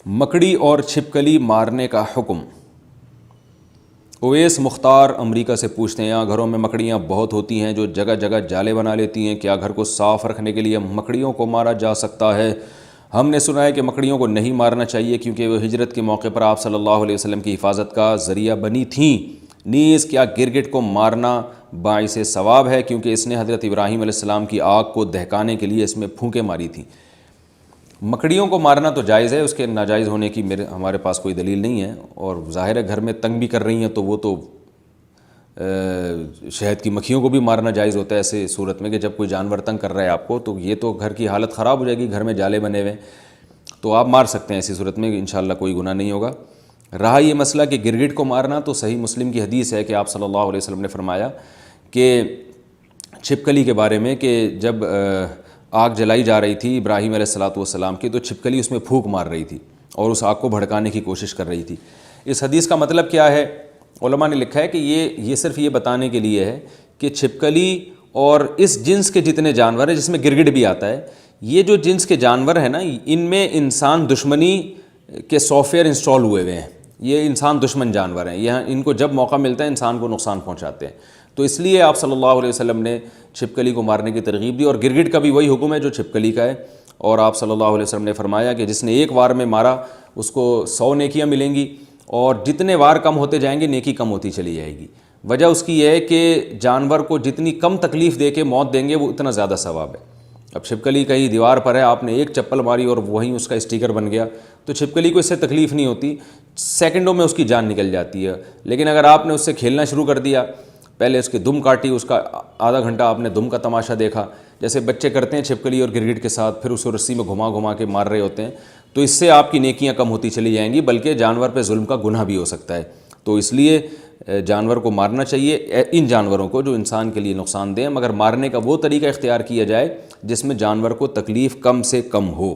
مکڑی اور چھپکلی مارنے کا حکم۔ اویس مختار امریکہ سے پوچھتے ہیں، یہاں گھروں میں مکڑیاں بہت ہوتی ہیں جو جگہ جگہ جالے بنا لیتی ہیں، کیا گھر کو صاف رکھنے کے لیے مکڑیوں کو مارا جا سکتا ہے؟ ہم نے سنا ہے کہ مکڑیوں کو نہیں مارنا چاہیے کیونکہ وہ ہجرت کے موقع پر آپ صلی اللہ علیہ وسلم کی حفاظت کا ذریعہ بنی تھیں۔ نیز کیا گرگٹ کو مارنا باعث ثواب ہے کیونکہ اس نے حضرت ابراہیم علیہ السلام کی آگ کو دہکانے کے لیے اس میں پھونکیں ماری تھیں؟ مکڑیوں کو مارنا تو جائز ہے، اس کے ناجائز ہونے کی ہمارے پاس کوئی دلیل نہیں ہے، اور ظاہر ہے گھر میں تنگ بھی کر رہی ہیں تو وہ تو شہد کی مکھیوں کو بھی مارنا جائز ہوتا ہے ایسے صورت میں کہ جب کوئی جانور تنگ کر رہا ہے آپ کو تو یہ تو گھر کی حالت خراب ہو جائے گی، گھر میں جالے بنے ہوئے تو آپ مار سکتے ہیں، ایسی صورت میں انشاءاللہ کوئی گناہ نہیں ہوگا۔ رہا یہ مسئلہ کہ گرگٹ کو مارنا، تو صحیح مسلم کی حدیث ہے کہ آپ صلی اللہ علیہ وسلم نے فرمایا کہ چھپکلی کے بارے میں کہ جب آگ جلائی جا رہی تھی ابراہیم علیہ السلام کی تو چھپکلی اس میں پھونک مار رہی تھی اور اس آگ کو بھڑکانے کی کوشش کر رہی تھی۔ اس حدیث کا مطلب کیا ہے؟ علماء نے لکھا ہے کہ یہ صرف یہ بتانے کے لیے ہے کہ چھپکلی اور اس جنس کے جتنے جانور ہیں جس میں گرگٹ بھی آتا ہے، یہ جو جنس کے جانور ہیں نا، ان میں انسان دشمنی کے سافٹ ویئر انسٹال ہوئے ہیں، یہ انسان دشمن جانور ہیں، یہ ان کو جب موقع ملتا ہے انسان کو نقصان پہنچاتے ہیں، تو اس لیے آپ صلی اللہ علیہ وسلم نے چھپکلی کو مارنے کی ترغیب دی، اور گرگٹ کا بھی وہی حکم ہے جو چھپکلی کا ہے، اور آپ صلی اللہ علیہ وسلم نے فرمایا کہ جس نے ایک وار میں مارا اس کو 100 نیکیاں ملیں گی، اور جتنے وار کم ہوتے جائیں گے نیکی کم ہوتی چلی جائے گی۔ وجہ اس کی یہ ہے کہ جانور کو جتنی کم تکلیف دے کے موت دیں گے وہ اتنا زیادہ ثواب ہے۔ اب چھپکلی کہیں دیوار پر ہے، آپ نے ایک چپل ماری اور وہیں اس کا اسٹیکر بن گیا تو چھپکلی کو اس سے تکلیف نہیں ہوتی، سیکنڈوں میں اس کی جان نکل جاتی ہے۔ لیکن اگر آپ نے اس سے کھیلنا شروع کر دیا، پہلے اس کی دم کاٹی، اس کا آدھا گھنٹہ آپ نے دم کا تماشا دیکھا جیسے بچے کرتے ہیں چھپکلی اور گرگٹ کے ساتھ، پھر اسے رسی میں گھما گھما کے مار رہے ہوتے ہیں، تو اس سے آپ کی نیکیاں کم ہوتی چلی جائیں گی، بلکہ جانور پہ ظلم کا گناہ بھی ہو سکتا ہے۔ تو اس لیے جانور کو مارنا چاہیے، ان جانوروں کو جو انسان کے لیے نقصان دہ ہیں، مگر مارنے کا وہ طریقہ اختیار کیا جائے جس میں جانور کو تکلیف کم سے کم ہو۔